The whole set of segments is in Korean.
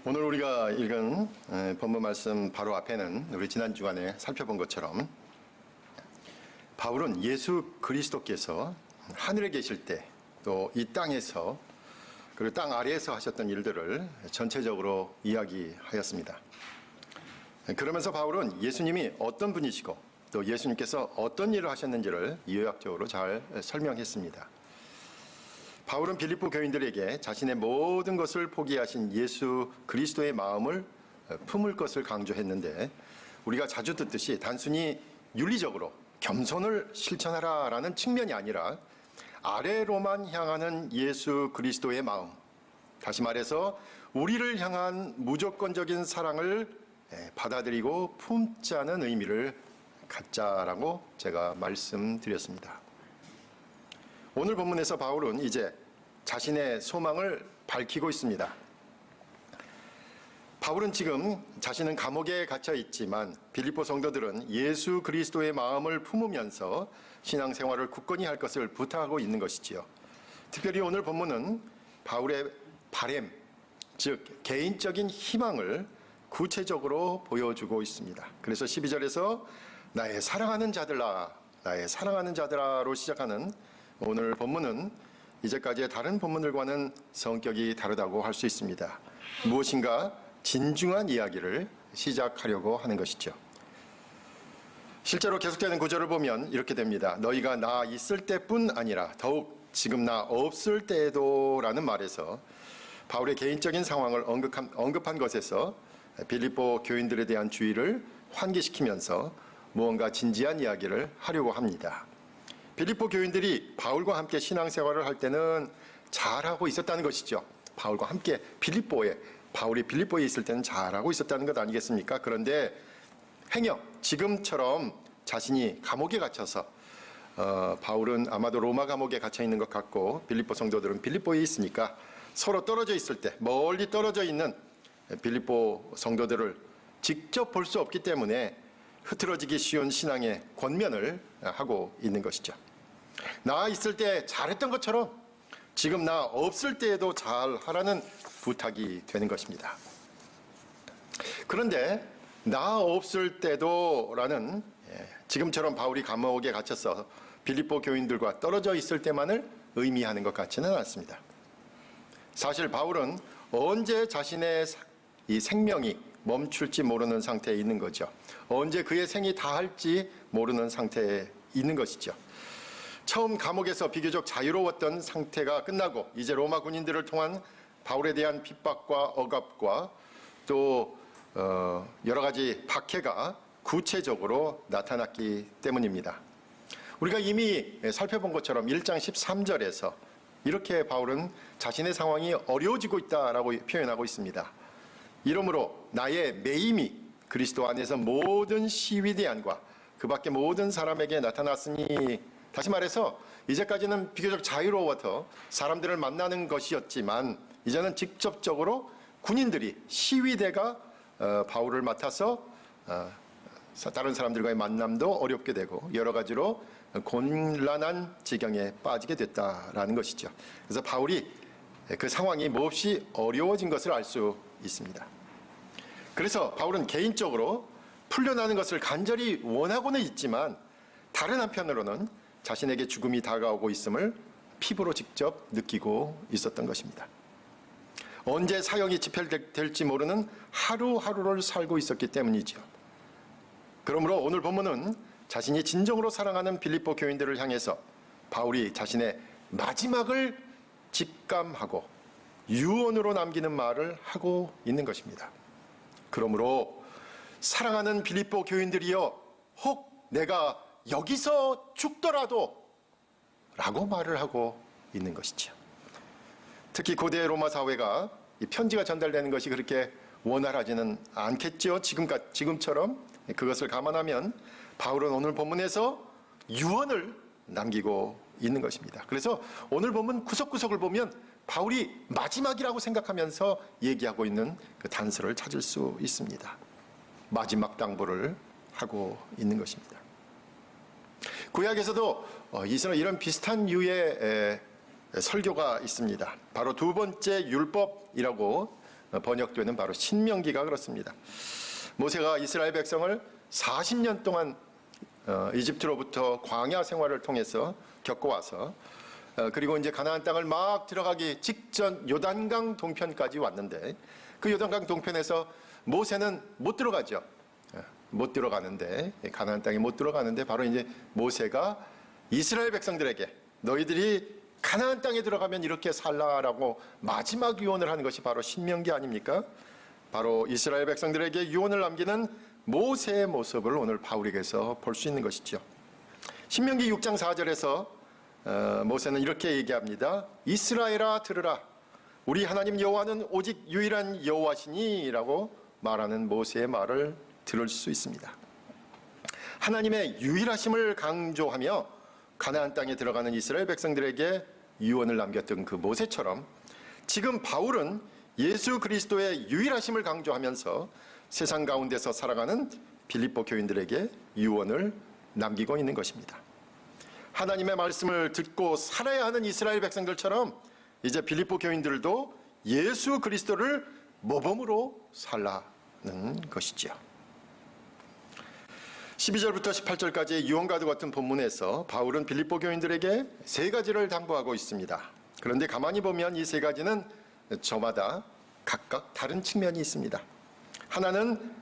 오늘 우리가 읽은 본문 말씀 바로 앞에는 우리 지난 주간에 살펴본 것처럼 바울은 예수 그리스도께서 하늘에 계실 때 또 이 땅에서 그리고 땅 아래에서 하셨던 일들을 전체적으로 이야기하였습니다. 그러면서 바울은 예수님이 어떤 분이시고 또 예수님께서 어떤 일을 하셨는지를 요약적으로 잘 설명했습니다. 바울은 빌립보 교인들에게 자신의 모든 것을 포기하신 예수 그리스도의 마음을 품을 것을 강조했는데, 우리가 자주 듣듯이 단순히 윤리적으로 겸손을 실천하라라는 측면이 아니라 아래로만 향하는 예수 그리스도의 마음, 다시 말해서 우리를 향한 무조건적인 사랑을 받아들이고 품자는 의미를 갖자라고 제가 말씀드렸습니다. 오늘 본문에서 바울은 이제 자신의 소망을 밝히고 있습니다. 바울은 지금 자신은 감옥에 갇혀 있지만 빌립보 성도들은 예수 그리스도의 마음을 품으면서 신앙생활을 굳건히 할 것을 부탁하고 있는 것이지요. 특별히 오늘 본문은 바울의 바램, 즉 개인적인 희망을 구체적으로 보여주고 있습니다. 그래서 12절에서 나의 사랑하는 자들아, 나의 사랑하는 자들아로 시작하는 오늘 본문은 이제까지의 다른 본문들과는 성격이 다르다고 할 수 있습니다. 무엇인가 진중한 이야기를 시작하려고 하는 것이죠. 실제로 계속되는 구절을 보면 이렇게 됩니다. 너희가 나 있을 때뿐 아니라 더욱 지금 나 없을 때에도 라는 말에서 바울의 개인적인 상황을 언급한 것에서 빌립보 교인들에 대한 주의를 환기시키면서 무언가 진지한 이야기를 하려고 합니다. 빌립보 교인들이 바울과 함께 신앙생활을 할 때는 잘하고 있었다는 것이죠. 바울과 함께 바울이 빌립보에 있을 때는 잘하고 있었다는 것 아니겠습니까? 그런데 행여 지금처럼 자신이 감옥에 갇혀서 바울은 아마도 로마 감옥에 갇혀 있는 것 같고 빌립보 성도들은 빌립보에 있으니까 서로 떨어져 있을 때 멀리 떨어져 있는 빌립보 성도들을 직접 볼 수 없기 때문에 흐트러지기 쉬운 신앙의 권면을 하고 있는 것이죠. 나 있을 때 잘했던 것처럼 지금 나 없을 때에도 잘하라는 부탁이 되는 것입니다. 그런데 나 없을 때도 라는 지금처럼 바울이 감옥에 갇혀서 빌립보 교인들과 떨어져 있을 때만을 의미하는 것 같지는 않습니다. 사실 바울은 언제 자신의 이 생명이 멈출지 모르는 상태에 있는 거죠. 언제 그의 생이 다할지 모르는 상태에 있는 것이죠. 처음 감옥에서 비교적 자유로웠던 상태가 끝나고 이제 로마 군인들을 통한 바울에 대한 핍박과 억압과 또 여러 가지 박해가 구체적으로 나타났기 때문입니다. 우리가 이미 살펴본 것처럼 1장 13절에서 이렇게 바울은 자신의 상황이 어려워지고 있다라고 표현하고 있습니다. 이러므로 나의 매임이 그리스도 안에서 모든 시위대안과 그 밖에 모든 사람에게 나타났으니, 다시 말해서 이제까지는 비교적 자유로워서 사람들을 만나는 것이었지만 이제는 직접적으로 군인들이 시위대가 바울을 맡아서 다른 사람들과의 만남도 어렵게 되고 여러 가지로 곤란한 지경에 빠지게 됐다라는 것이죠. 그래서 바울이 그 상황이 몹시 어려워진 것을 알 수 있습니다. 그래서 바울은 개인적으로 풀려나는 것을 간절히 원하고는 있지만 다른 한편으로는 자신에게 죽음이 다가오고 있음을 피부로 직접 느끼고 있었던 것입니다. 언제 사형이 집행될지 모르는 하루하루를 살고 있었기 때문이죠. 그러므로 오늘 본문은 자신이 진정으로 사랑하는 빌립보 교인들을 향해서 바울이 자신의 마지막을 직감하고 유언으로 남기는 말을 하고 있는 것입니다. 그러므로 사랑하는 빌립보 교인들이여, 혹 내가 여기서 죽더라도 라고 말을 하고 있는 것이죠. 특히 고대 로마 사회가 이 편지가 전달되는 것이 그렇게 원활하지는 않겠죠. 지금처럼. 그것을 감안하면 바울은 오늘 본문에서 유언을 남기고 있는 것입니다. 그래서 오늘 본문 구석구석을 보면 바울이 마지막이라고 생각하면서 얘기하고 있는 그 단서를 찾을 수 있습니다. 마지막 당부를 하고 있는 것입니다. 구약에서도 이런 비슷한 류의 설교가 있습니다. 바로 두 번째 율법이라고 번역되는 바로 신명기가 그렇습니다. 모세가 이스라엘 백성을 40년 동안 이집트로부터 광야 생활을 통해서 겪어와서 그리고 이제 가나안 땅을 막 들어가기 직전 요단강 동편까지 왔는데 그 요단강 동편에서 모세는 못 들어가죠. 못 들어가는데 가나안 땅에 못 들어가는데 바로 이제 모세가 이스라엘 백성들에게 너희들이 가나안 땅에 들어가면 이렇게 살라라고 마지막 유언을 하는 것이 바로 신명기 아닙니까? 바로 이스라엘 백성들에게 유언을 남기는 모세의 모습을 오늘 바울에게서 볼 수 있는 것이죠. 신명기 6장 4절에서 모세는 이렇게 얘기합니다. 이스라엘아 들으라. 우리 하나님 여호와는 오직 유일한 여호와시니라고 말하는 모세의 말을 들을 수 있습니다. 하나님의 유일하심을 강조하며 가나안 땅에 들어가는 이스라엘 백성들에게 유언을 남겼던 그 모세처럼 지금 바울은 예수 그리스도의 유일하심을 강조하면서 세상 가운데서 살아가는 빌립보 교인들에게 유언을 남기고 있는 것입니다. 하나님의 말씀을 듣고 살아야 하는 이스라엘 백성들처럼 이제 빌립보 교인들도 예수 그리스도를 모범으로 살라는 것이지요. 12절부터 18절까지의 유언과도 같은 본문에서 바울은 빌립보 교인들에게 세 가지를 당부하고 있습니다. 그런데 가만히 보면 이 세 가지는 저마다 각각 다른 측면이 있습니다. 하나는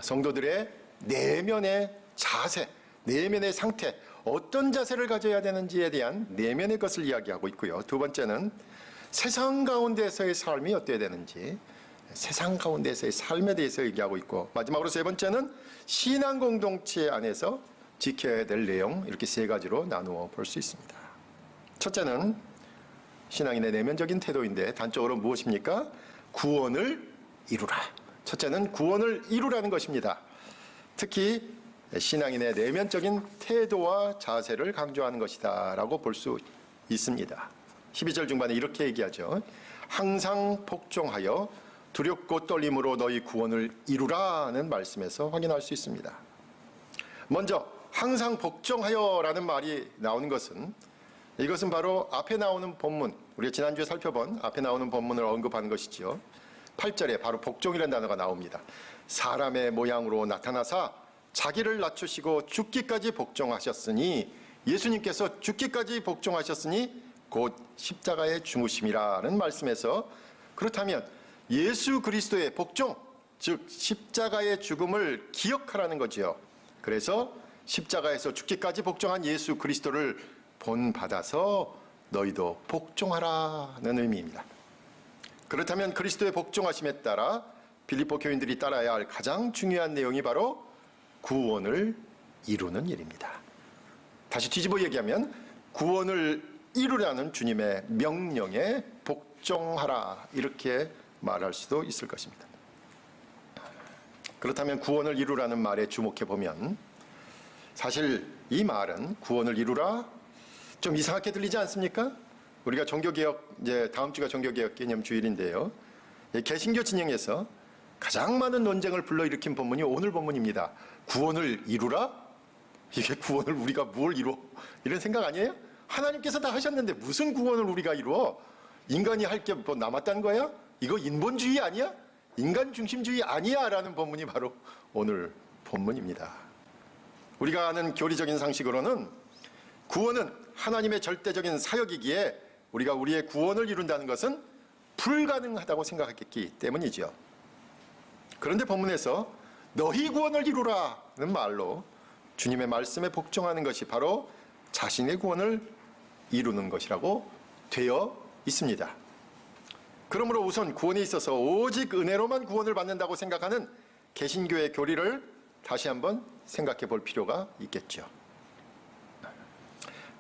성도들의 내면의 자세, 내면의 상태, 어떤 자세를 가져야 되는지에 대한 내면의 것을 이야기하고 있고요. 두 번째는 세상 가운데서의 삶이 어때야 되는지, 세상 가운데서의 삶에 대해서 얘기하고 있고, 마지막으로 세 번째는 신앙 공동체 안에서 지켜야 될 내용, 이렇게 세 가지로 나누어 볼 수 있습니다. 첫째는 신앙인의 내면적인 태도인데 단적으로 무엇입니까? 구원을 이루라. 첫째는 구원을 이루라는 것입니다. 특히 신앙인의 내면적인 태도와 자세를 강조하는 것이다 라고 볼 수 있습니다. 12절 중반에 이렇게 얘기하죠. 항상 복종하여 두렵고 떨림으로 너희 구원을 이루라는 말씀에서 확인할 수 있습니다. 먼저 항상 복종하여라는 말이 나오는 것은 이것은 바로 앞에 나오는 본문, 우리가 지난주에 살펴본 앞에 나오는 본문을 언급하는 것이지요. 8절에 바로 복종이라는 단어가 나옵니다. 사람의 모양으로 나타나사 자기를 낮추시고 죽기까지 복종하셨으니, 예수님께서 죽기까지 복종하셨으니 곧 십자가의 죽으심이라는 말씀에서, 그렇다면 예수 그리스도의 복종, 즉 십자가의 죽음을 기억하라는 거지요. 그래서 십자가에서 죽기까지 복종한 예수 그리스도를 본받아서 너희도 복종하라는 의미입니다. 그렇다면 그리스도의 복종하심에 따라 빌립보 교인들이 따라야 할 가장 중요한 내용이 바로 구원을 이루는 일입니다. 다시 뒤집어 얘기하면 구원을 이루라는 주님의 명령에 복종하라, 이렇게 말할 수도 있을 것입니다. 그렇다면 구원을 이루라는 말에 주목해 보면 사실 이 말은 구원을 이루라 좀 이상하게 들리지 않습니까? 우리가 종교개혁, 이제 다음 주가 종교개혁 기념 주일인데요. 개신교 진영에서 가장 많은 논쟁을 불러일으킨 본문이 오늘 본문입니다. 구원을 이루라? 이게 구원을 우리가 뭘 이루어? 이런 생각 아니에요? 하나님께서 다 하셨는데 무슨 구원을 우리가 이루어? 인간이 할 게 뭐 남았다는 거야? 이거 인본주의 아니야? 인간 중심주의 아니야? 라는 본문이 바로 오늘 본문입니다. 우리가 아는 교리적인 상식으로는 구원은 하나님의 절대적인 사역이기에 우리가 우리의 구원을 이룬다는 것은 불가능하다고 생각했기 때문이죠. 그런데 본문에서 너희 구원을 이루라는 말로 주님의 말씀에 복종하는 것이 바로 자신의 구원을 이루는 것이라고 되어 있습니다. 그러므로 우선 구원에 있어서 오직 은혜로만 구원을 받는다고 생각하는 개신교의 교리를 다시 한번 생각해 볼 필요가 있겠죠.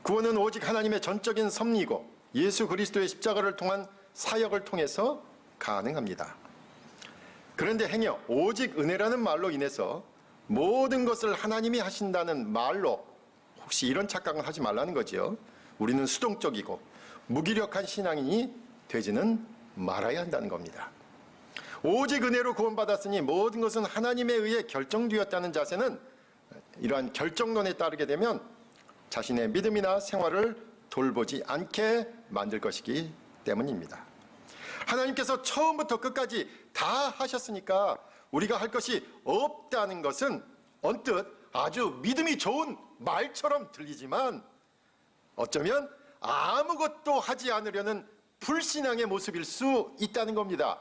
구원은 오직 하나님의 전적인 섭리이고 예수 그리스도의 십자가를 통한 사역을 통해서 가능합니다. 그런데 행여 오직 은혜라는 말로 인해서 모든 것을 하나님이 하신다는 말로 혹시 이런 착각은 하지 말라는 거죠. 우리는 수동적이고 무기력한 신앙인이 되지는 말아야 한다는 겁니다. 오직 은혜로 구원받았으니 모든 것은 하나님에 의해 결정되었다는 자세는 이러한 결정론에 따르게 되면 자신의 믿음이나 생활을 돌보지 않게 만들 것이기 때문입니다. 하나님께서 처음부터 끝까지 다 하셨으니까 우리가 할 것이 없다는 것은 언뜻 아주 믿음이 좋은 말처럼 들리지만 어쩌면 아무것도 하지 않으려는 불신앙의 모습일 수 있다는 겁니다.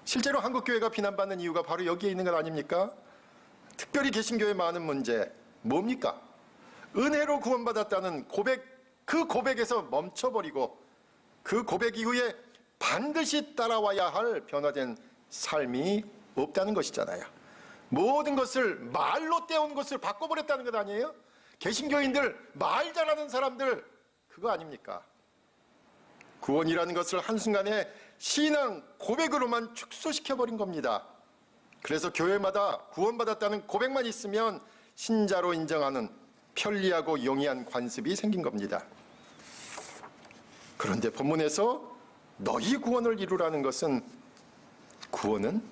실제로 한국교회가 비난받는 이유가 바로 여기에 있는 것 아닙니까? 특별히 개신교의 많은 문제 뭡니까? 은혜로 구원받았다는 고백, 그 고백에서 멈춰버리고 그 고백 이후에 반드시 따라와야 할 변화된 삶이 없다는 것이잖아요. 모든 것을 말로 때운 것을 바꿔버렸다는 것 아니에요? 개신교인들, 말 잘하는 사람들, 그거 아닙니까? 구원이라는 것을 한순간에 신앙 고백으로만 축소시켜버린 겁니다. 그래서 교회마다 구원받았다는 고백만 있으면 신자로 인정하는 편리하고 용이한 관습이 생긴 겁니다. 그런데 본문에서 너희 구원을 이루라는 것은 구원은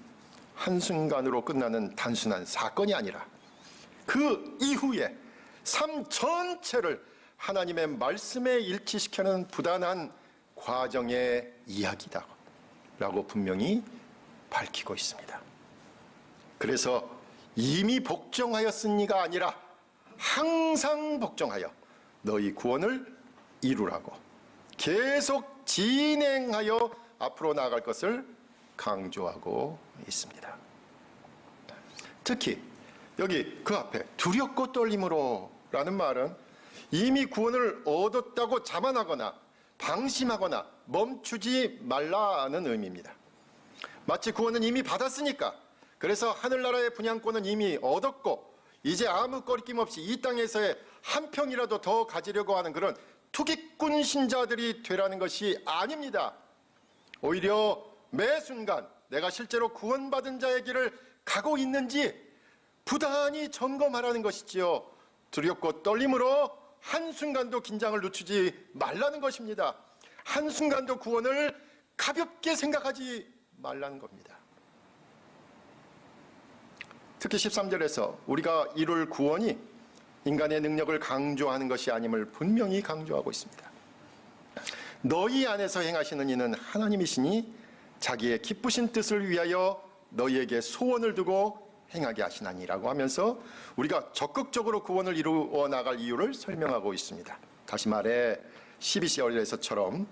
한순간으로 끝나는 단순한 사건이 아니라 그 이후에 삶 전체를 하나님의 말씀에 일치시켜는 부단한 과정의 이야기다라고 분명히 밝히고 있습니다. 그래서 이미 복종하였으니가 아니라 항상 복종하여 너희 구원을 이루라고 계속 진행하여 앞으로 나아갈 것을 강조하고 있습니다. 특히 여기 그 앞에 두렵고 떨림으로 라는 말은 이미 구원을 얻었다고 자만하거나 방심하거나 멈추지 말라는 의미입니다. 마치 구원은 이미 받았으니까, 그래서 하늘나라의 분양권은 이미 얻었고 이제 아무 꺼리낌 없이 이 땅에서의 한 평이라도 더 가지려고 하는 그런 투기꾼 신자들이 되라는 것이 아닙니다. 오히려 매 순간 내가 실제로 구원받은 자의 길을 가고 있는지 부단히 점검하라는 것이지요. 두렵고 떨림으로 한순간도 긴장을 늦추지 말라는 것입니다. 한순간도 구원을 가볍게 생각하지 말라는 겁니다. 특히 13절에서 우리가 이룰 구원이 인간의 능력을 강조하는 것이 아님을 분명히 강조하고 있습니다. 너희 안에서 행하시는 이는 하나님이시니 자기의 기쁘신 뜻을 위하여 너희에게 소원을 두고 행하게 하시나니라고 하면서 우리가 적극적으로 구원을 이루어 나갈 이유를 설명하고 있습니다. 다시 말해 12절에서처럼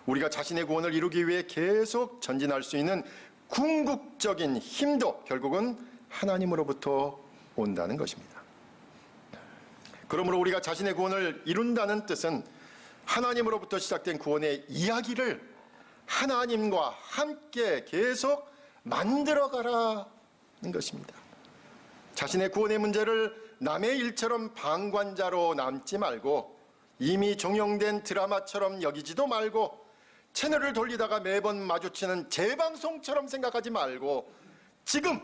우리가 자신의 구원을 이루기 위해 계속 전진할 수 있는 궁극적인 힘도 결국은 하나님으로부터 온다는 것입니다. 그러므로 우리가 자신의 구원을 이룬다는 뜻은 하나님으로부터 시작된 구원의 이야기를 하나님과 함께 계속 만들어가라는 것입니다. 자신의 구원의 문제를 남의 일처럼 방관자로 남지 말고 이미 종영된 드라마처럼 여기지도 말고 채널을 돌리다가 매번 마주치는 재방송처럼 생각하지 말고 지금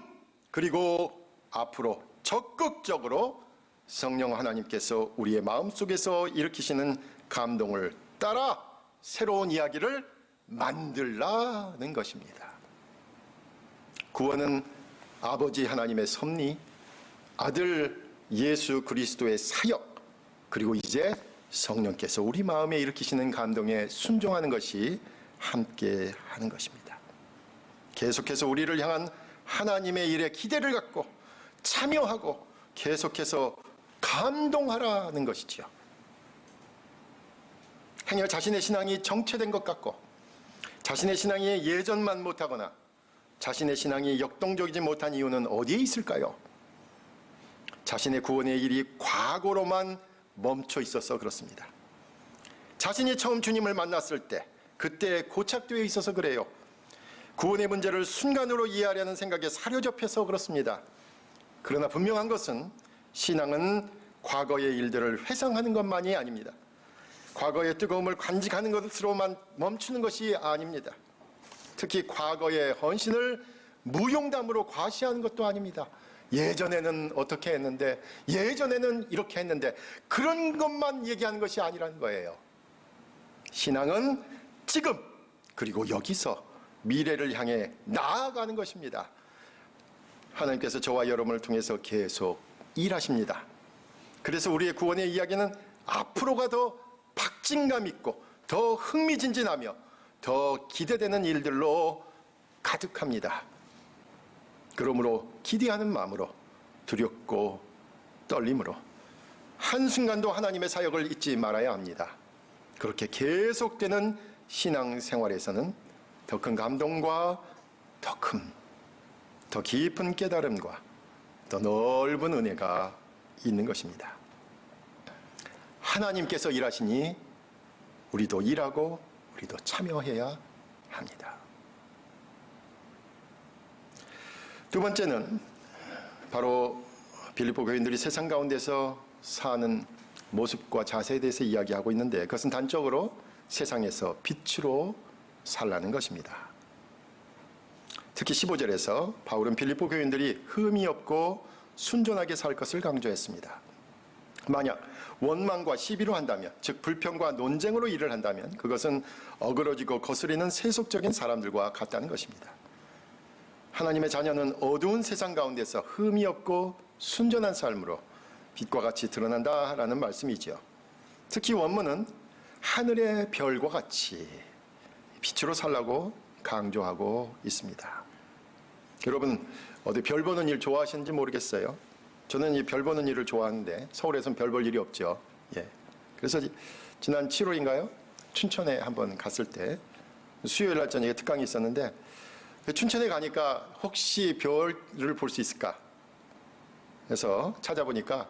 그리고 앞으로 적극적으로 성령 하나님께서 우리의 마음속에서 일으키시는 감동을 따라 새로운 이야기를 만들라는 것입니다. 구원은 아버지 하나님의 섭리, 아들 예수 그리스도의 사역, 그리고 이제 성령께서 우리 마음에 일으키시는 감동에 순종하는 것이 함께 하는 것입니다. 계속해서 우리를 향한 하나님의 일에 기대를 갖고 참여하고 계속해서 감동하라는 것이지요. 행여 자신의 신앙이 정체된 것 같고 자신의 신앙이 예전만 못하거나 자신의 신앙이 역동적이지 못한 이유는 어디에 있을까요? 자신의 구원의 일이 과거로만 멈춰 있어서 그렇습니다. 자신이 처음 주님을 만났을 때 그때 고착되어 있어서 그래요. 구원의 문제를 순간으로 이해하려는 생각에 사로잡혀서 그렇습니다. 그러나 분명한 것은 신앙은 과거의 일들을 회상하는 것만이 아닙니다. 과거의 뜨거움을 간직하는 것으로만 멈추는 것이 아닙니다. 특히 과거의 헌신을 무용담으로 과시하는 것도 아닙니다. 예전에는 어떻게 했는데, 예전에는 이렇게 했는데, 그런 것만 얘기하는 것이 아니라는 거예요. 신앙은 지금 그리고 여기서 미래를 향해 나아가는 것입니다. 하나님께서 저와 여러분을 통해서 계속 일하십니다. 그래서 우리의 구원의 이야기는 앞으로가 더 박진감 있고 더 흥미진진하며 더 기대되는 일들로 가득합니다. 그러므로 기대하는 마음으로, 두렵고 떨림으로 한순간도 하나님의 사역을 잊지 말아야 합니다. 그렇게 계속되는 신앙생활에서는 더 큰 감동과 더 깊은 깨달음과 더 넓은 은혜가 있는 것입니다. 하나님께서 일하시니 우리도 일하고 우리도 참여해야 합니다. 두 번째는 바로 빌립보 교인들이 세상 가운데서 사는 모습과 자세에 대해서 이야기하고 있는데, 그것은 단적으로 세상에서 빛으로 살라는 것입니다. 특히 15절에서 바울은 빌립보 교인들이 흠이 없고 순전하게 살 것을 강조했습니다. 만약 원망과 시비로 한다면, 즉 불평과 논쟁으로 일을 한다면 그것은 어그러지고 거스리는 세속적인 사람들과 같다는 것입니다. 하나님의 자녀는 어두운 세상 가운데서 흠이 없고 순전한 삶으로 빛과 같이 드러난다라는 말씀이죠. 특히 원문은 하늘의 별과 같이 빛으로 살라고 강조하고 있습니다. 여러분, 어디 별 보는 일 좋아하시는지 모르겠어요. 저는 이 별 보는 일을 좋아하는데 서울에서는 별 볼 일이 없죠. 그래서 지난 7월인가요? 춘천에 한번 갔을 때 수요일 날 저녁에 특강이 있었는데, 춘천에 가니까 혹시 별을 볼 수 있을까? 그래서 찾아보니까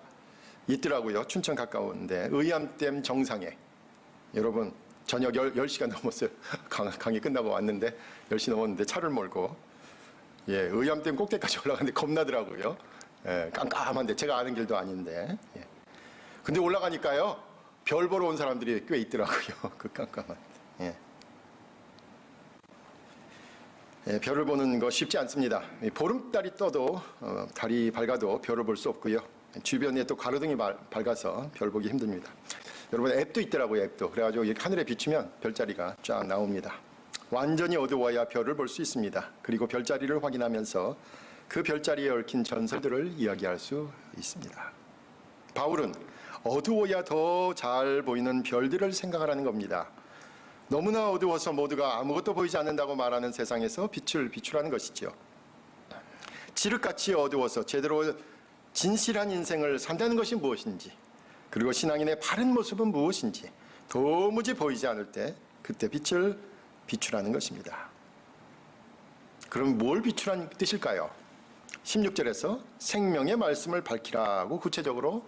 있더라고요. 춘천 가까운데 의암댐 정상에. 여러분, 저녁 10시가 넘었어요. 강의 끝나고 왔는데 10시 넘었는데 차를 몰고 의암댐 꼭대기까지 올라가는데 겁나더라고요. 깜깜한데, 제가 아는 길도 아닌데. 근데 올라가니까요, 별 보러 온 사람들이 꽤 있더라고요. 그 깜깜한. 별을 보는 거 쉽지 않습니다. 보름달이 떠도 달이 밝아도 별을 볼 수 없고요. 주변에 또 가로등이 밝아서 별 보기 힘듭니다. 여러분, 앱도 있더라고요. 앱도. 그래가지고 하늘에 비추면 별자리가 쫙 나옵니다. 완전히 어두워야 별을 볼 수 있습니다. 그리고 별자리를 확인하면서 그 별자리에 얽힌 전설들을 이야기할 수 있습니다. 바울은 어두워야 더 잘 보이는 별들을 생각하라는 겁니다. 너무나 어두워서 모두가 아무것도 보이지 않는다고 말하는 세상에서 빛을 비추라는 것이죠. 칠흑같이 어두워서 제대로 진실한 인생을 산다는 것이 무엇인지, 그리고 신앙인의 바른 모습은 무엇인지 도무지 보이지 않을 때 그때 빛을 비추라는 것입니다. 그럼 뭘 비추라는 뜻일까요? 16절에서 생명의 말씀을 밝히라고 구체적으로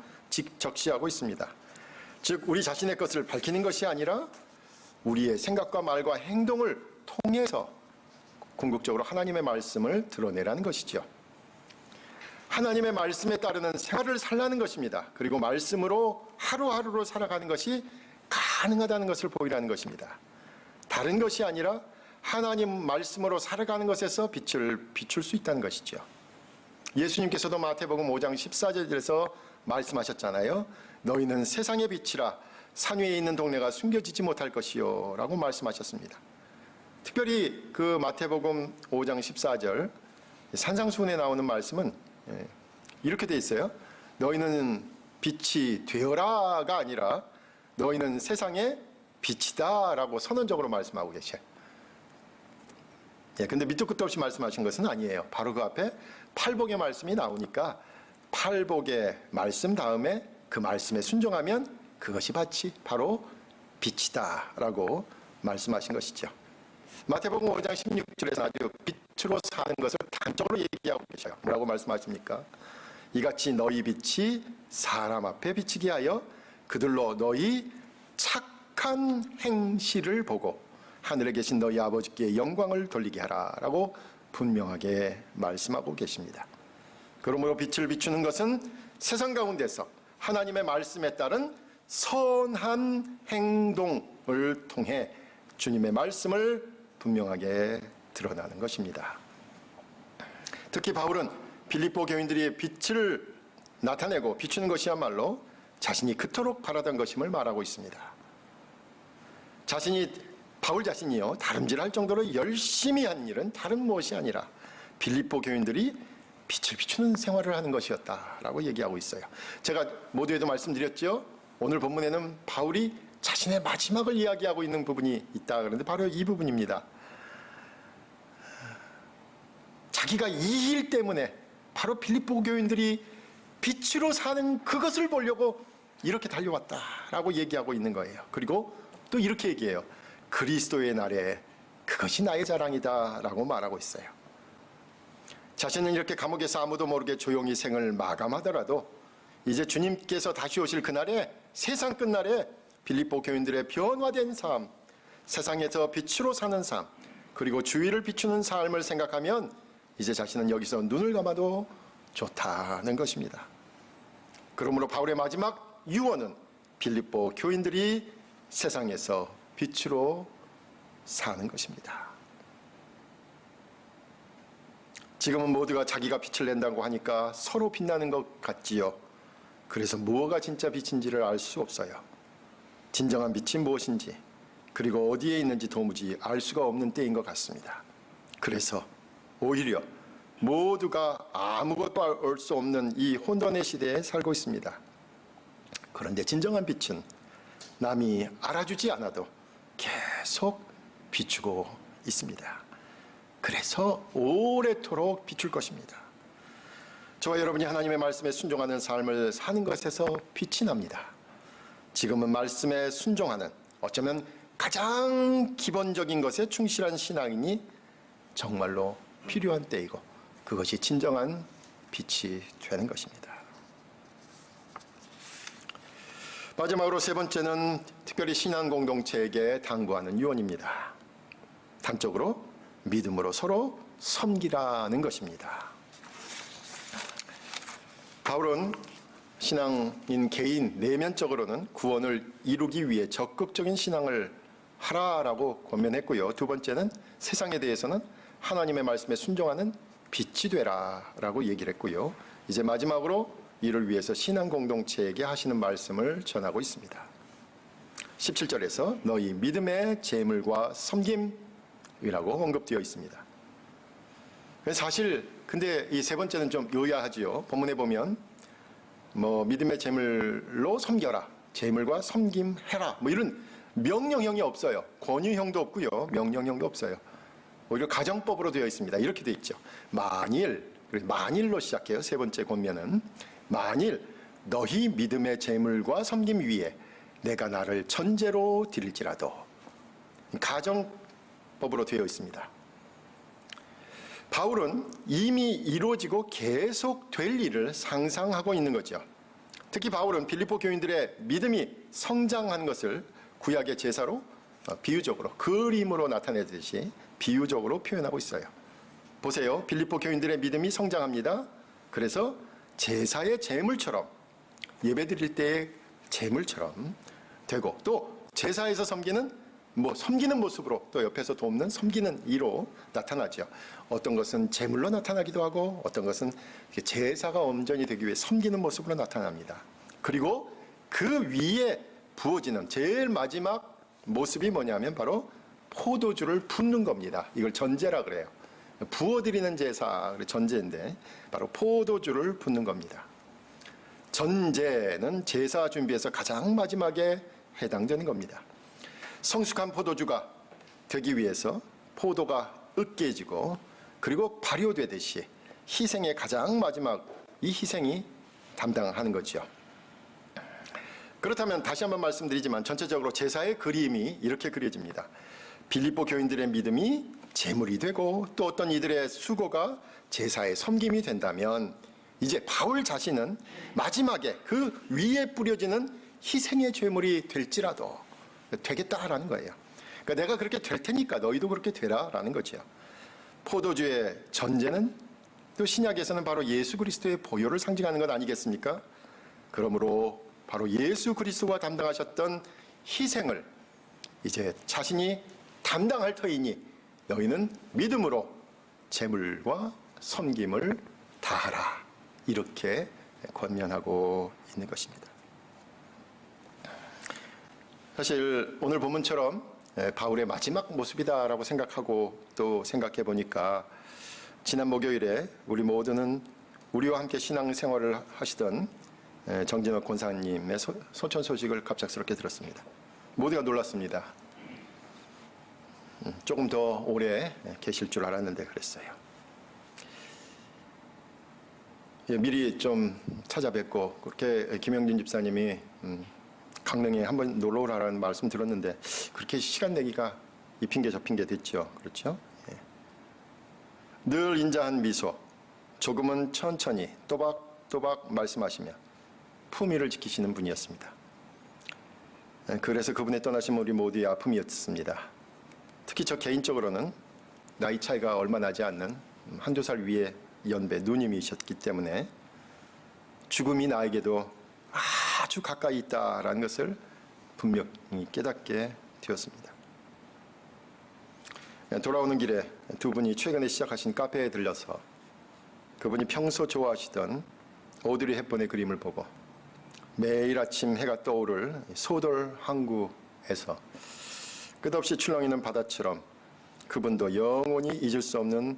적시하고 있습니다. 즉, 우리 자신의 것을 밝히는 것이 아니라 우리의 생각과 말과 행동을 통해서 궁극적으로 하나님의 말씀을 드러내라는 것이죠. 하나님의 말씀에 따르는 생활을 살라는 것입니다. 그리고 말씀으로 하루하루로 살아가는 것이 가능하다는 것을 보이라는 것입니다. 다른 것이 아니라 하나님 말씀으로 살아가는 것에서 빛을 비출 수 있다는 것이죠. 예수님께서도 마태복음 5장 14절에서 말씀하셨잖아요. 너희는 세상의 빛이라, 산 위에 있는 동네가 숨겨지지 못할 것이요 라고 말씀하셨습니다. 특별히 그 마태복음 5장 14절 산상수훈에 나오는 말씀은 이렇게 돼 있어요. 너희는 빛이 되어라가 아니라 너희는 세상의 빛이다 라고 선언적으로 말씀하고 계셔요. 근데 밑도 끝도 없이 말씀하신 것은 아니에요. 바로 그 앞에 팔복의 말씀이 나오니까 팔복의 말씀 다음에 그 말씀에 순종하면 그것이 바로 빛이다 라고 말씀하신 것이죠. 마태복음 5장 16절에서 아주 빛으로 사는 것을 단적으로 얘기하고 계셔요. 뭐라고 말씀하십니까? 이같이 너희 빛이 사람 앞에 비치게 하여 그들로 너희 착한 행실을 보고 하늘에 계신 너희 아버지께 영광을 돌리게 하라 라고 분명하게 말씀하고 계십니다. 그러므로 빛을 비추는 것은 세상 가운데서 하나님의 말씀에 따른 선한 행동을 통해 주님의 말씀을 분명하게 드러나는 것입니다. 특히 바울은 빌립보 교인들이 빛을 나타내고 비추는 것이야말로 자신이 그토록 바라던 것임을 말하고 있습니다. 바울 자신이요, 다름질할 정도로 열심히 한 일은 다른 무엇이 아니라 빌립보 교인들이 빛을 비추는 생활을 하는 것이었다라고 얘기하고 있어요. 제가 모두에도 말씀드렸죠. 오늘 본문에는 바울이 자신의 마지막을 이야기하고 있는 부분이 있다. 그런데 바로 이 부분입니다. 자기가 이 일 때문에 바로 빌립보 교인들이 빛으로 사는 그것을 보려고 이렇게 달려왔다라고 얘기하고 있는 거예요. 그리고 또 이렇게 얘기해요. 그리스도의 날에 그것이 나의 자랑이다라고 말하고 있어요. 자신은 이렇게 감옥에서 아무도 모르게 조용히 생을 마감하더라도 이제 주님께서 다시 오실 그날에, 세상 끝날에 빌립보 교인들의 변화된 삶, 세상에서 빛으로 사는 삶, 그리고 주위를 비추는 삶을 생각하면 이제 자신은 여기서 눈을 감아도 좋다는 것입니다. 그러므로 바울의 마지막 유언은 빌립보 교인들이 세상에서 빛으로 사는 것입니다. 지금은 모두가 자기가 빛을 낸다고 하니까 서로 빛나는 것 같지요. 그래서 무엇가 진짜 빛인지를 알 수 없어요. 진정한 빛이 무엇인지, 그리고 어디에 있는지 도무지 알 수가 없는 때인 것 같습니다. 그래서 오히려 모두가 아무것도 알 수 없는 이 혼돈의 시대에 살고 있습니다. 그런데 진정한 빛은 남이 알아주지 않아도 계속 비추고 있습니다. 그래서 오래도록 비출 것입니다. 저와 여러분이 하나님의 말씀에 순종하는 삶을 사는 것에서 빛이 납니다. 지금은 말씀에 순종하는, 어쩌면 가장 기본적인 것에 충실한 신앙인이 정말로 필요한 때이고, 그것이 진정한 빛이 되는 것입니다. 마지막으로 세 번째는 특별히 신앙 공동체에게 당부하는 유언입니다. 단적으로 믿음으로 서로 섬기라는 것입니다. 바울은 신앙인 개인 내면적으로는 구원을 이루기 위해 적극적인 신앙을 하라라고 권면했고요. 두 번째는 세상에 대해서는 하나님의 말씀에 순종하는 빛이 되라라고 얘기를 했고요. 이제 마지막으로 이를 위해서 신앙 공동체에게 하시는 말씀을 전하고 있습니다. 17절에서 너희 믿음의 재물과 섬김이라고 언급되어 있습니다. 사실 근데 이 세 번째는 좀 의아하지요. 본문에 보면 믿음의 재물로 섬겨라, 재물과 섬김해라, 이런 명령형이 없어요. 권유형도 없고요, 명령형도 없어요. 오히려 가정법으로 되어 있습니다. 이렇게 되어 있죠. 만일로 시작해요. 세 번째 권면은 만일 너희 믿음의 재물과 섬김 위에 내가 나를 전제로 드릴지라도, 가정법으로 되어 있습니다. 바울은 이미 이루어지고 계속 될 일을 상상하고 있는 거죠. 특히 바울은 빌립보 교인들의 믿음이 성장한 것을 구약의 제사로 비유적으로, 그림으로 나타내듯이 비유적으로 표현하고 있어요. 보세요. 빌립보 교인들의 믿음이 성장합니다. 그래서 제사의 제물처럼, 예배드릴 때의 제물처럼 되고, 또 제사에서 섬기는 모습으로, 또 옆에서 돕는 섬기는 이로 나타나죠. 어떤 것은 제물로 나타나기도 하고, 어떤 것은 제사가 온전히 되기 위해 섬기는 모습으로 나타납니다. 그리고 그 위에 부어지는 제일 마지막 모습이 뭐냐면 바로 포도주를 붓는 겁니다. 이걸 전제라 그래요. 부어드리는 제사, 전제인데 바로 포도주를 붓는 겁니다. 전제는 제사 준비에서 가장 마지막에 해당되는 겁니다. 성숙한 포도주가 되기 위해서 포도가 으깨지고, 그리고 발효되듯이 희생의 가장 마지막, 이 희생이 담당하는 거죠. 그렇다면 다시 한번 말씀드리지만 전체적으로 제사의 그림이 이렇게 그려집니다. 빌립보 교인들의 믿음이 제물이 되고, 또 어떤 이들의 수고가 제사의 섬김이 된다면, 이제 바울 자신은 마지막에 그 위에 뿌려지는 희생의 제물이 될지라도 되겠다라는 거예요. 그러니까 내가 그렇게 될 테니까 너희도 그렇게 되라라는 거죠. 포도주의 전제는 또 신약에서는 바로 예수 그리스도의 보혈을 상징하는 것 아니겠습니까? 그러므로 바로 예수 그리스도가 담당하셨던 희생을 이제 자신이 담당할 터이니 너희는 믿음으로 제물과 섬김을 다하라, 이렇게 권면하고 있는 것입니다. 사실 오늘 본문처럼 바울의 마지막 모습이다라고 생각하고 또 생각해 보니까, 지난 목요일에 우리 모두는 우리와 함께 신앙생활을 하시던 정진욱 권사님의 소천 소식을 갑작스럽게 들었습니다. 모두가 놀랐습니다. 조금 더 오래 계실 줄 알았는데 그랬어요. 미리 좀 찾아뵙고 그렇게 김영진 집사님이 강릉에 한번 놀러 오라는 말씀 들었는데 그렇게 시간 내기가 이 핑계 저 핑계 됐죠. 그렇죠? 예. 늘 인자한 미소, 조금은 천천히 또박또박 말씀하시며 품위를 지키시는 분이었습니다. 그래서 그분의 떠나심 우리 모두의 아픔이었습니다. 특히 저 개인적으로는 나이 차이가 얼마 나지 않는 한두 살 위의 연배 누님이셨기 때문에 죽음이 나에게도 아주 가까이 있다라는 것을 분명히 깨닫게 되었습니다. 돌아오는 길에 두 분이 최근에 시작하신 카페에 들려서 그분이 평소 좋아하시던 오드리 헵번의 그림을 보고 매일 아침 해가 떠오를 소돌 항구에서 끝없이 출렁이는 바다처럼 그분도 영원히 잊을 수 없는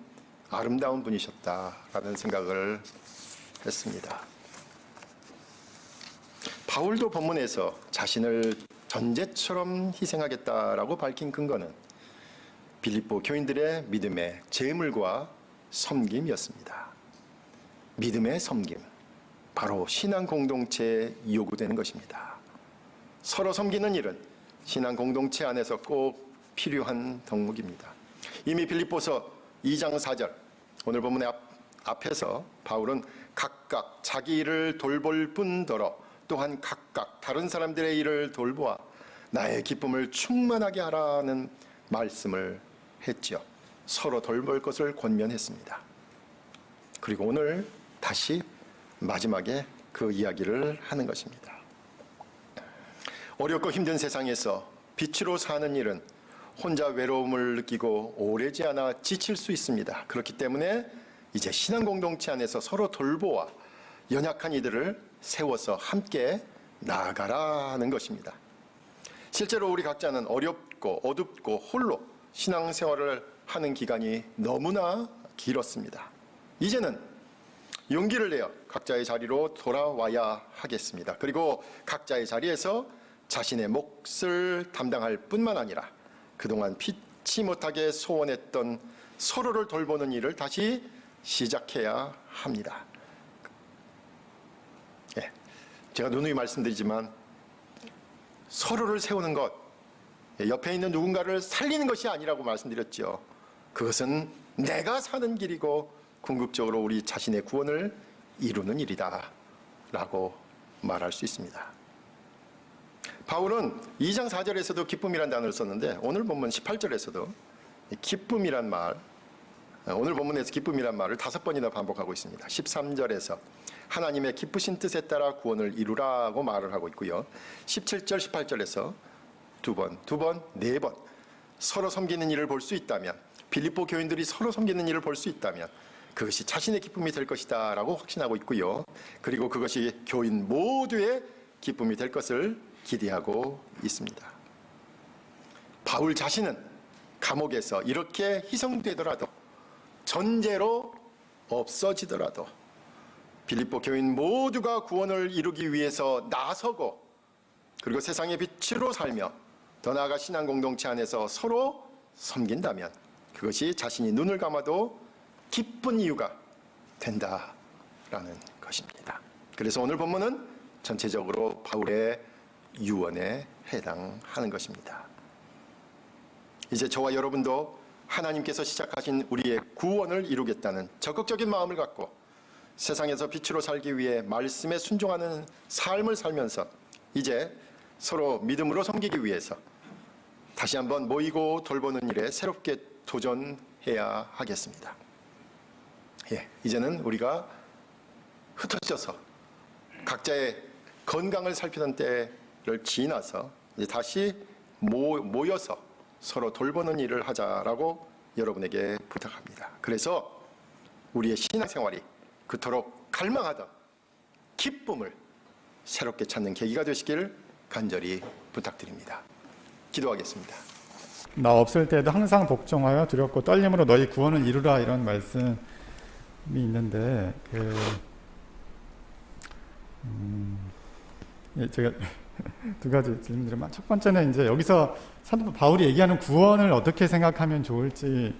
아름다운 분이셨다라는 생각을 했습니다. 바울도 본문에서 자신을 전제처럼 희생하겠다라고 밝힌 근거는 빌립보 교인들의 믿음의 재물과 섬김이었습니다. 믿음의 섬김, 바로 신앙 공동체에 요구되는 것입니다. 서로 섬기는 일은 신앙 공동체 안에서 꼭 필요한 덕목입니다. 이미 빌립보서 2장 4절 오늘 본문의 앞에서 바울은 각각 자기 일을 돌볼 뿐더러 또한 각각 다른 사람들의 일을 돌보아 나의 기쁨을 충만하게 하라는 말씀을 했지요. 서로 돌볼 것을 권면했습니다. 그리고 오늘 다시 마지막에 그 이야기를 하는 것입니다. 어렵고 힘든 세상에서 빛으로 사는 일은 혼자 외로움을 느끼고 오래지 않아 지칠 수 있습니다. 그렇기 때문에 이제 신앙 공동체 안에서 서로 돌보아 연약한 이들을 세워서 함께 나아가라는 것입니다. 실제로 우리 각자는 어렵고 어둡고 홀로 신앙생활을 하는 기간이 너무나 길었습니다. 이제는 용기를 내어 각자의 자리로 돌아와야 하겠습니다. 그리고 각자의 자리에서 자신의 몫을 담당할 뿐만 아니라 그동안 피치 못하게 소원했던 서로를 돌보는 일을 다시 시작해야 합니다. 예, 제가 누누이 말씀드리지만 서로를 세우는 것, 옆에 있는 누군가를 살리는 것이 아니라고 말씀드렸죠. 그것은 내가 사는 길이고 궁극적으로 우리 자신의 구원을 이루는 일이다 라고 말할 수 있습니다. 바울은 2장 4절에서도 기쁨이란 단어를 썼는데 오늘 본문 18절에서도 기쁨이란 말, 오늘 본문에서 기쁨이란 말을 5번이나 반복하고 있습니다. 13절에서 하나님의 기쁘신 뜻에 따라 구원을 이루라고 말을 하고 있고요. 17절, 18절에서 두 번, 4번 서로 섬기는 일을 볼 수 있다면, 빌립보 교인들이 서로 섬기는 일을 볼 수 있다면 그것이 자신의 기쁨이 될 것이다 라고 확신하고 있고요. 그리고 그것이 교인 모두의 기쁨이 될 것을 기대하고 있습니다. 바울 자신은 감옥에서 이렇게 희생되더라도, 전제로 없어지더라도 빌립보 교인 모두가 구원을 이루기 위해서 나서고 그리고 세상의 빛으로 살며 더 나아가 신앙 공동체 안에서 서로 섬긴다면 그것이 자신이 눈을 감아도 기쁜 이유가 된다라는 것입니다. 그래서 오늘 본문은 전체적으로 바울의 유언에 해당하는 것입니다. 이제 저와 여러분도 하나님께서 시작하신 우리의 구원을 이루겠다는 적극적인 마음을 갖고 세상에서 빛으로 살기 위해 말씀에 순종하는 삶을 살면서 이제 서로 믿음으로 섬기기 위해서 다시 한번 모이고 돌보는 일에 새롭게 도전해야 하겠습니다. 이제는 우리가 흩어져서 각자의 건강을 살피던 때를 지나서 이제 다시 모여서 서로 돌보는 일을 하자라고 여러분에게 부탁합니다. 그래서 우리의 신앙생활이 그토록 갈망하던 기쁨을 새롭게 찾는 계기가 되시길 간절히 부탁드립니다. 기도하겠습니다. 나 없을 때도 항상 복종하여 두렵고 떨림으로 너희 구원을 이루라, 이런 말씀이 있는데 제가 두 가지 질문드리면 첫 번째는 이제 여기서 사도 바울이 얘기하는 구원을 어떻게 생각하면 좋을지에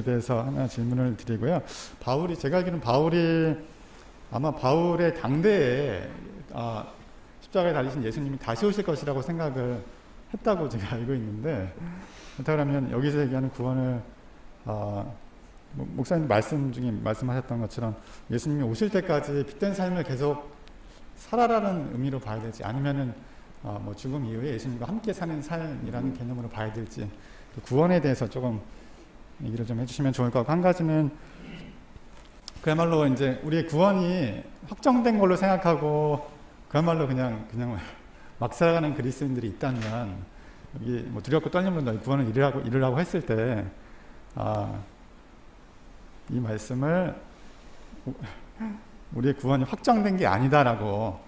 대해서 하나 질문을 드리고요. 제가 알기로는 바울이 아마 바울의 당대에 십자가에 달리신 예수님이 다시 오실 것이라고 생각을 했다고 제가 알고 있는데, 그렇다면 여기서 얘기하는 구원을 목사님 말씀 중에 말씀하셨던 것처럼 예수님이 오실 때까지 빛된 삶을 계속 살아라는 의미로 봐야 될지, 아니면은 뭐 죽음 이후에 예수님과 함께 사는 삶이라는 개념으로 봐야 될지, 그 구원에 대해서 조금 얘기를 좀 해주시면 좋을 것 같고, 한 가지는 그야말로 이제 우리의 구원이 확정된 걸로 생각하고 그야말로 그냥 막 살아가는 그리스도인들이 있다면, 여기 뭐 두렵고 떨림으로 너희 구원을 이루라고 했을 때 이 말씀을 우리의 구원이 확정된 게 아니다라고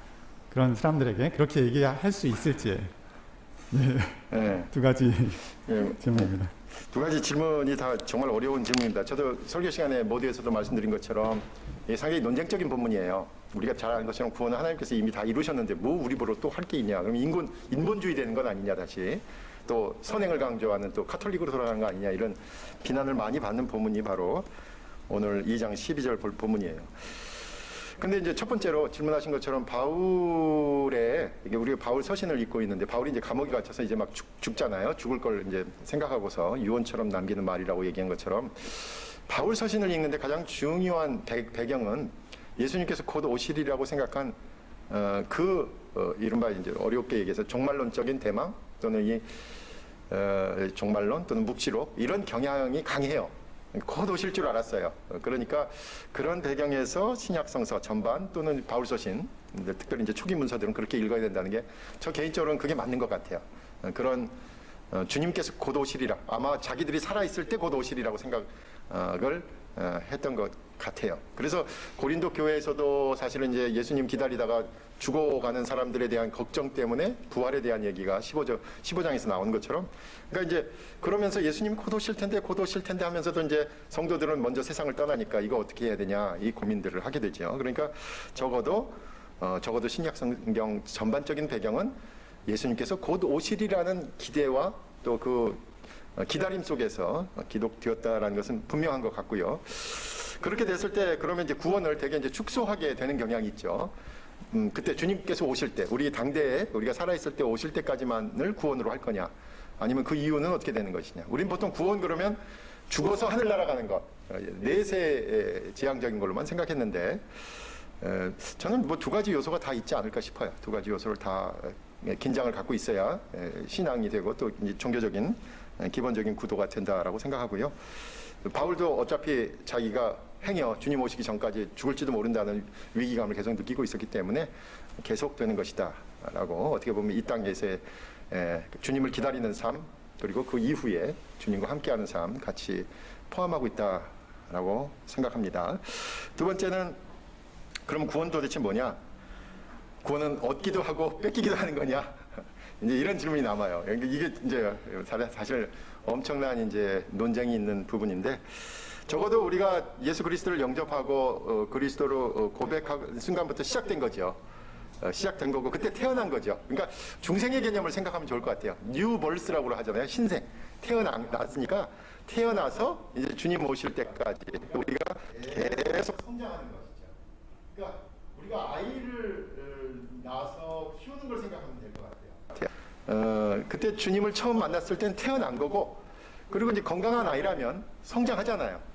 그런 사람들에게 그렇게 얘기할 수 있을지, 네. 두 가지 예. 질문입니다. 두 가지 질문이 다 정말 어려운 질문입니다. 저도 설교 시간에 모두에서도 말씀드린 것처럼 상당히 논쟁적인 본문이에요. 우리가 잘 아는 것처럼 구원은 하나님께서 이미 다 이루셨는데 뭐 우리 보러 또 할 게 있냐, 그럼 인본주의 되는 건 아니냐, 다시 또 선행을 강조하는 또 카톨릭으로 돌아가는 거 아니냐, 이런 비난을 많이 받는 본문이 바로 오늘 2장 12절 본문이에요. 근데 이제 첫 번째로 질문하신 것처럼 이게 우리가 바울 서신을 읽고 있는데, 바울이 이제 감옥에 갇혀서 이제 막 죽잖아요. 죽을 걸 이제 생각하고서 유언처럼 남기는 말이라고 얘기한 것처럼, 바울 서신을 읽는데 가장 중요한 배경은 예수님께서 곧 오시리라고 생각한 이른바 이제 어렵게 얘기해서 종말론적인 대망, 또는 이 종말론 또는 묵시록, 이런 경향이 강해요. 곧 오실 줄 알았어요. 그러니까 그런 배경에서 신약 성서 전반 또는 바울 서신, 특별히 이제 초기 문서들은 그렇게 읽어야 된다는 게 저 개인적으로는 그게 맞는 것 같아요. 그런 주님께서 곧 오시리라, 아마 자기들이 살아 있을 때 곧 오시리라고 생각을 했던 것 같아요. 그래서 고린도 교회에서도 사실은 이제 예수님 기다리다가 죽어가는 사람들에 대한 걱정 때문에 부활에 대한 얘기가 15장에서 나오는 것처럼, 그러니까 이제 그러면서 예수님 곧 오실 텐데 하면서도 이제 성도들은 먼저 세상을 떠나니까 이거 어떻게 해야 되냐, 이 고민들을 하게 되죠. 그러니까 적어도 신약 성경 전반적인 배경은 예수님께서 곧 오시리라는 기대와 또 그 기다림 속에서 기록되었다라는 것은 분명한 것 같고요. 그렇게 됐을 때 그러면 이제 구원을 되게 이제 축소하게 되는 경향이 있죠. 그때 주님께서 오실 때, 우리 당대에 우리가 살아있을 때 오실 때까지만을 구원으로 할 거냐, 아니면 그 이유는 어떻게 되는 것이냐. 우린 보통 구원 그러면 죽어서 하늘나라 가는 것, 내세 지향적인 걸로만 생각했는데, 저는 뭐 두 가지 요소가 다 있지 않을까 싶어요. 두 가지 요소를 다 긴장을 갖고 있어야 신앙이 되고 또 이제 종교적인 기본적인 구도가 된다라고 생각하고요. 바울도 어차피 자기가 행여 주님 오시기 전까지 죽을지도 모른다는 위기감을 계속 느끼고 있었기 때문에 계속되는 것이다 라고, 어떻게 보면 이 땅에서의 주님을 기다리는 삶, 그리고 그 이후에 주님과 함께하는 삶 같이 포함하고 있다라고 생각합니다. 두 번째는, 그럼 구원 도대체 뭐냐? 구원은 얻기도 하고 뺏기기도 하는 거냐? 이제 이런 질문이 남아요. 이게 이제 사실 엄청난 이제 논쟁이 있는 부분인데, 적어도 우리가 예수 그리스도를 영접하고 그리스도로 고백하는 순간부터 시작된 거죠. 시작된 거고 그때 태어난 거죠. 그러니까 중생의 개념을 생각하면 좋을 것 같아요. 뉴 벌스라고 하잖아요. 신생. 태어났으니까 태어나서 이제 주님 오실 때까지 우리가 계속 성장하는 것이죠. 그러니까 우리가 아이를 낳아서 키우는 걸 생각하면 될 것 같아요. 그때 주님을 처음 만났을 땐 태어난 거고, 그리고 이제 건강한 아이라면 성장하잖아요.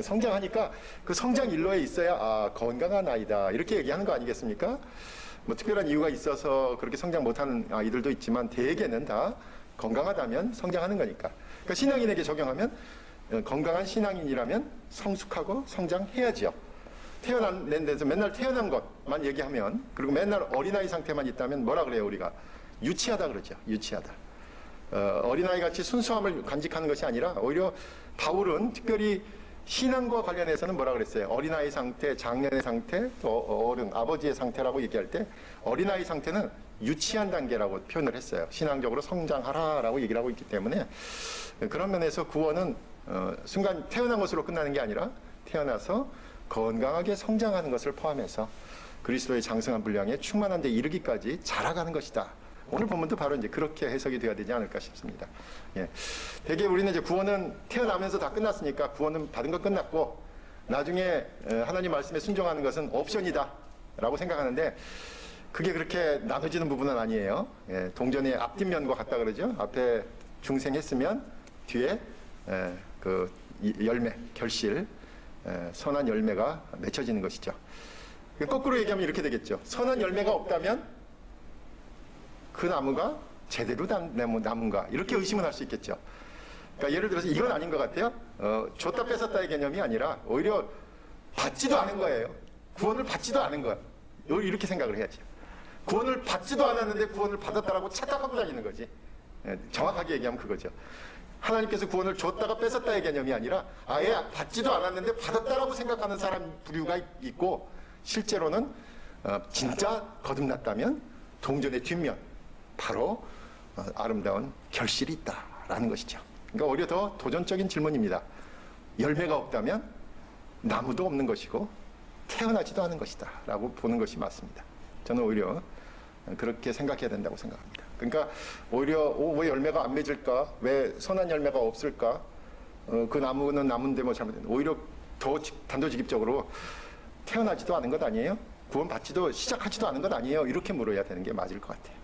성장하니까 그 성장 일로에 있어야 건강한 아이다 이렇게 얘기하는 거 아니겠습니까? 뭐 특별한 이유가 있어서 그렇게 성장 못하는 아이들도 있지만 대개는 다 건강하다면 성장하는 거니까. 그러니까 신앙인에게 적용하면 건강한 신앙인이라면 성숙하고 성장해야죠. 태어난 데서 맨날 태어난 것만 얘기하면, 그리고 맨날 어린아이 상태만 있다면 뭐라 그래요? 우리가 유치하다 그러죠. 유치하다. 어린아이 같이 순수함을 간직하는 것이 아니라 오히려 바울은 특별히 신앙과 관련해서는 뭐라 그랬어요? 어린아이 상태, 장년의 상태, 또 어른, 아버지의 상태라고 얘기할 때 어린아이 상태는 유치한 단계라고 표현을 했어요. 신앙적으로 성장하라라고 얘기를 하고 있기 때문에, 그런 면에서 구원은 순간 태어난 것으로 끝나는 게 아니라 태어나서 건강하게 성장하는 것을 포함해서 그리스도의 장성한 분량에 충만한 데 이르기까지 자라가는 것이다. 오늘 본문도 바로 이제 그렇게 해석이 되어야 되지 않을까 싶습니다. 예. 대개 우리는 이제 구원은 태어나면서 다 끝났으니까 구원은 받은 건 끝났고 나중에 하나님 말씀에 순종하는 것은 옵션이다라고 생각하는데 그게 그렇게 나눠지는 부분은 아니에요. 예. 동전의 앞뒷면과 같다 그러죠. 앞에 중생했으면 뒤에 그 열매, 결실, 선한 열매가 맺혀지는 것이죠. 거꾸로 얘기하면 이렇게 되겠죠. 선한 열매가 없다면 그 나무가 제대로 나무인가 이렇게 의심을 할 수 있겠죠. 그러니까 예를 들어서 이건 아닌 것 같아요. 줬다 뺏었다의 개념이 아니라 오히려 받지도 않은 거예요. 구원을 받지도 않은 거야. 이렇게 생각을 해야죠. 구원을 받지도 않았는데 구원을 받았다라고 착각하고 다니는 거지. 정확하게 얘기하면 그거죠. 하나님께서 구원을 줬다가 뺏었다의 개념이 아니라 아예 받지도 않았는데 받았다라고 생각하는 사람 부류가 있고 실제로는 진짜 거듭났다면 동전의 뒷면 바로 아름다운 결실이 있다라는 것이죠. 그러니까 오히려 더 도전적인 질문입니다. 열매가 없다면 나무도 없는 것이고 태어나지도 않은 것이다 라고 보는 것이 맞습니다. 저는 오히려 그렇게 생각해야 된다고 생각합니다. 그러니까 오히려 왜 열매가 안 맺을까? 왜 선한 열매가 없을까? 그 나무는 나무인데 뭐 잘못된 오히려 더 단도직입적으로 태어나지도 않은 것 아니에요? 구원받지도 시작하지도 않은 것 아니에요? 이렇게 물어야 되는 게 맞을 것 같아요.